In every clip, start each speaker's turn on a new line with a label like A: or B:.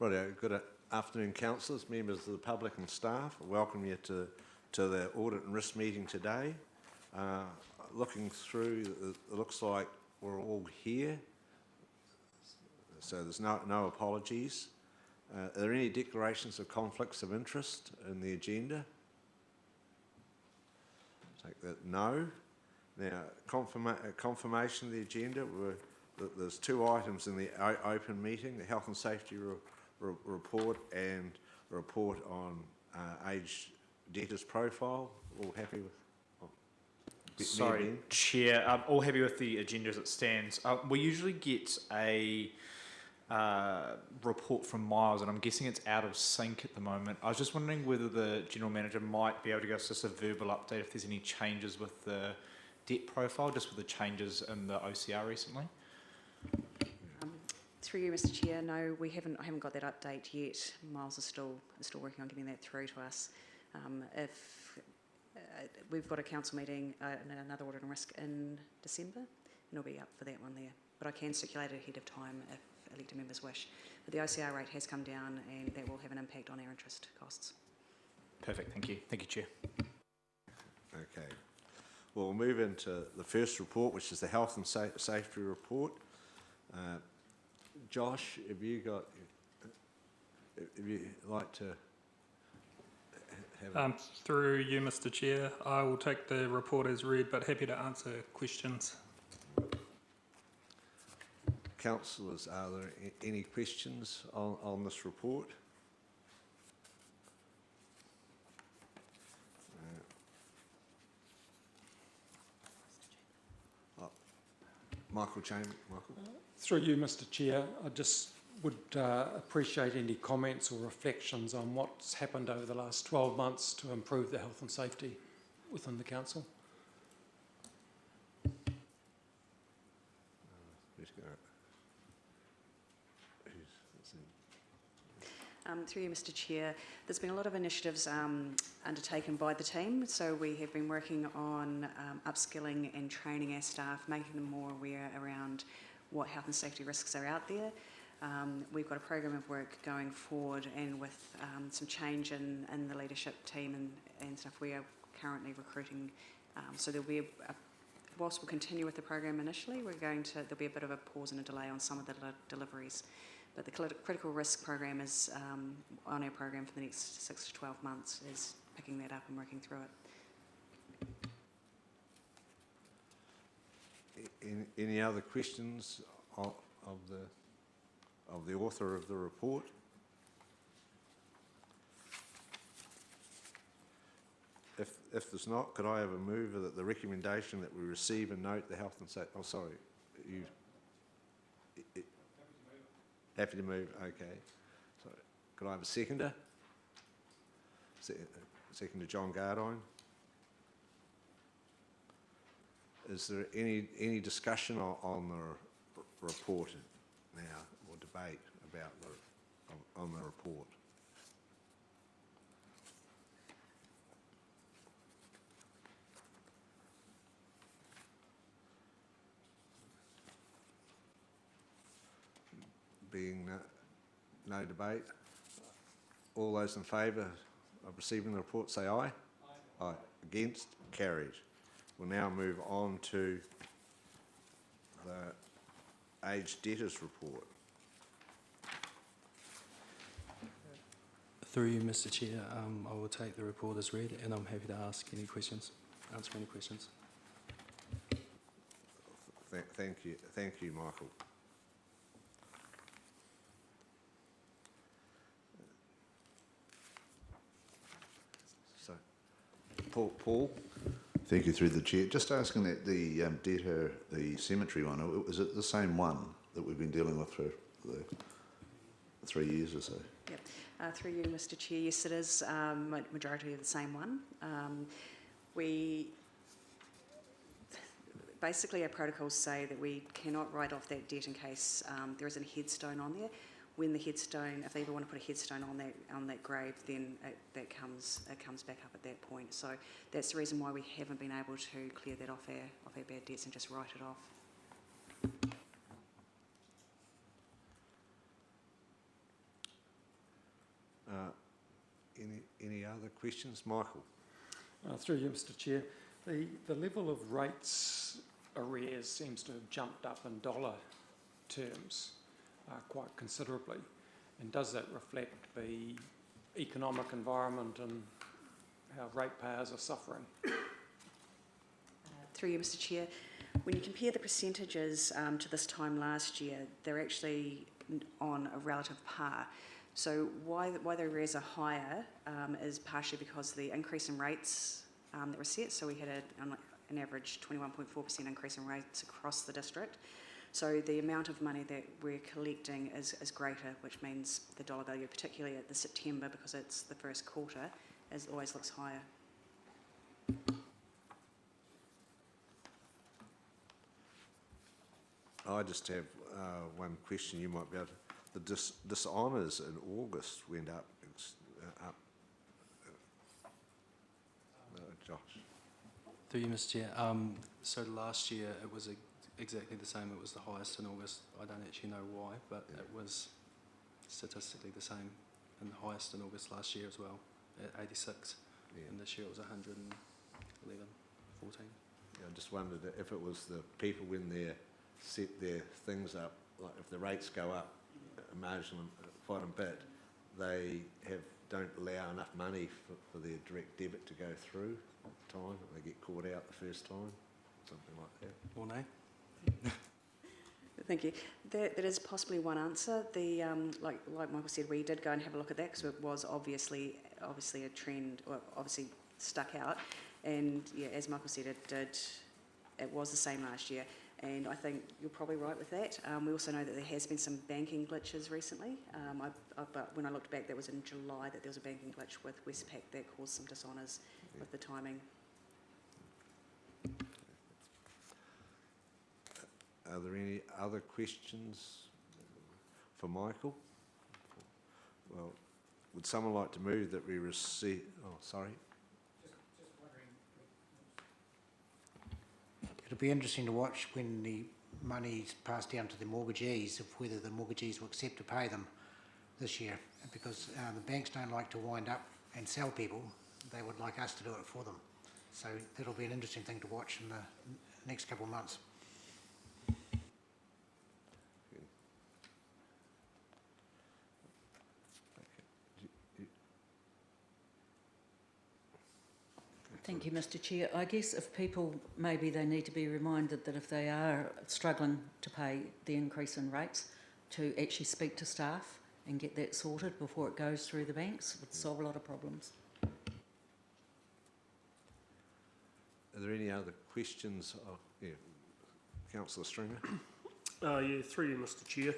A: Right, good afternoon, councillors, members of the public and staff. I welcome you to the audit and risk meeting today. Looking through, it looks like we're all here, so there's no apologies. Are there any declarations of conflicts of interest in the agenda? Take that no. Now, confirmation of the agenda. There's two items in the open meeting: the health and safety report and a report on aged debtors profile. All happy with?
B: Sorry, Chair. I'm all happy with the agenda as it stands. We usually get a report from Miles, and I'm guessing it's out of sync at the moment. I was just wondering whether the General Manager might be able to give us just a verbal update if there's any changes with the debt profile, just with the changes in the OCR recently.
C: Through you, Mr. Chair, no, I haven't got that update yet. Miles is still working on getting that through to us. We've got a council meeting and another audit and risk in December, and it'll be up for that one there. But I can circulate it ahead of time if elected members wish. But the OCR rate has come down, and that will have an impact on our interest costs.
B: Perfect, thank you. Thank you, Chair.
A: Okay. Well, we'll move into the first report, which is the health and safety report. Josh, if you like to have
D: through you, Mr. Chair, I will take the report as read, but happy to answer questions.
A: Councillors, are there any questions on this report? Michael Chamber. Michael.
E: Through you, Mr. Chair, I just would appreciate any comments or reflections on what's happened over the last 12 months to improve the health and safety within the council.
C: Through you, Mr. Chair, there's been a lot of initiatives undertaken by the team. So we have been working on upskilling and training our staff, making them more aware around what health and safety risks are out there. We've got a program of work going forward, and with some change in the leadership team and stuff, we are currently recruiting. So there'll be whilst we'll continue with the program initially, there'll be a bit of a pause and a delay on some of the deliveries. But the critical risk program is on our program for the next 6 to 12 months, is picking that up and working through
A: it. Any other questions of the author of the report? If there's not, could I have a move that the recommendation that we receive and note the health and safety? Oh, sorry, happy to move. Okay. So, could I have a seconder? Seconder John Gardine. Is there any discussion on the report now, or debate about on the report? Being no debate, all those in favour of receiving the report say aye. Aye. Aye. Against? Carried. We'll now move on to the aged debtors report.
F: Through you, Mr. Chair, I will take the report as read, and I'm happy to answer any questions.
A: Thank you, Michael. Paul.
G: Thank you, through the chair. Just asking that the debtor, the cemetery one, is it the same one that we've been dealing with for the 3 years or so?
C: Yep. Through you, Mr. Chair, yes, it is majority of the same one. Basically, our protocols say that we cannot write off that debt in case there is a headstone on there. When the headstone, if they ever want to put a headstone on that grave, then it comes back up at that point. So that's the reason why we haven't been able to clear that off our bad debts and just write it off.
A: Any other questions? Michael?
E: Through you, Mr Chair. The level of rates arrears seems to have jumped up in dollar terms quite considerably. And does that reflect the economic environment and how ratepayers are suffering?
C: Through you, Mr Chair, when you compare the percentages to this time last year, they're actually on a relative par. So why the arrears are higher is partially because of the increase in rates that were set. So we had an average 21.4% increase in rates across the district. So the amount of money that we're collecting is greater, which means the dollar value, particularly at the September, because it's the first quarter, always looks higher.
A: I just have one question. You might be able to. The dishonours in August went up. Josh.
F: Through you, Mr Chair. So last year it was exactly the same. It was the highest in August. I don't actually know why, but it was statistically the same and the highest in August last year as well, at 86.
A: Yeah.
F: And this year it was 111, 14.
A: Yeah, I just wondered if it was the people when they set their things up, like if the rates go up marginally quite a bit, they don't allow enough money for their direct debit to go through at the time. They get caught out the first time, something like that.
F: Or no?
C: Thank you. That is possibly one answer. The like Michael said, we did go and have a look at that because it was obviously a trend, or obviously stuck out. And yeah, as Michael said, it was the same last year. And I think you're probably right with that. We also know that there has been some banking glitches recently. But when I looked back, that was in July that there was a banking glitch with Westpac that caused some dishonours with the timing.
A: Are there any other questions for Michael? Well, would someone like to move that we receive... Oh, sorry.
H: It'll be interesting to watch when the money's passed down to the mortgagees, of whether the mortgagees will accept to pay them this year, because the banks don't like to wind up and sell people. They would like us to do it for them. So that'll be an interesting thing to watch in the next couple of months.
I: Thank you, Mr Chair. I guess if people, maybe they need to be reminded that if they are struggling to pay the increase in rates, to actually speak to staff and get that sorted before it goes through the banks. It would solve a lot of problems.
A: Are there any other questions? Councillor Stringer.
J: Yeah, through you, Mr Chair.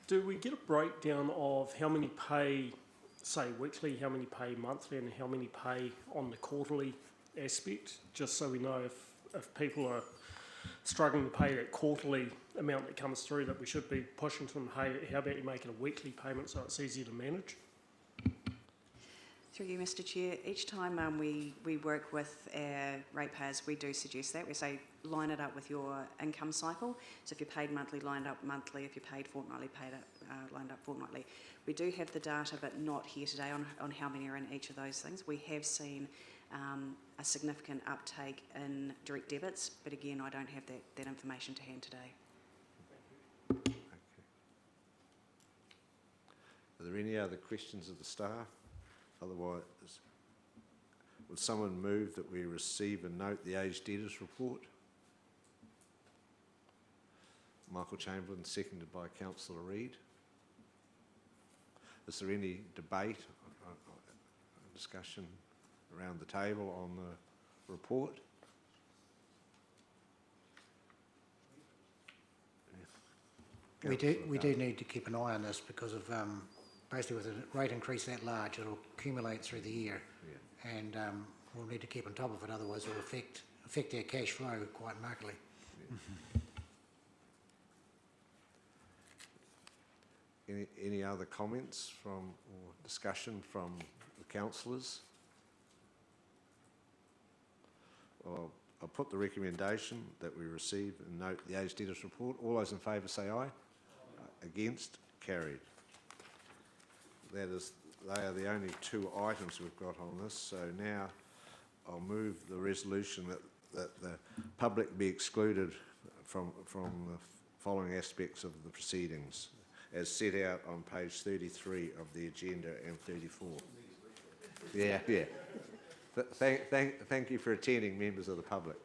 J: Do we get a breakdown of how many pay, say, weekly, how many pay monthly, and how many pay on the quarterly aspect, just so we know if people are struggling to pay that quarterly amount that comes through, that we should be pushing to them, hey, how about you make it a weekly payment so it's easier to manage?
C: Through you, Mr Chair, each time we work with our ratepayers, we do suggest that. We say line it up with your income cycle. So if you're paid monthly, line it up monthly. If you're paid fortnightly, lined up fortnightly. We do have the data, but not here today on how many are in each of those things. We have seen a significant uptake in direct debits, but again, I don't have that information to hand today.
A: Okay. Are there any other questions of the staff? Otherwise, would someone move that we receive and note the aged debtors report? Michael Chamberlain, seconded by Councillor Reid. Is there any debate, discussion around the table on the report?
H: We do need to keep an eye on this because of basically with a rate increase that large, it'll accumulate through the year, and we'll need to keep on top of it. Otherwise, it'll affect our cash flow quite markedly.
A: Yeah. Any other comments from or discussion from the councillors? Well, I'll put the recommendation that we receive and note the aged debtors report. All those in favour say aye. Against? Carried. That is they are the only two items we've got on this. So now I'll move the resolution that the public be excluded from the following aspects of the proceedings, as set out on page 33 of the agenda and 34. Yeah. Thank you for attending, members of the public.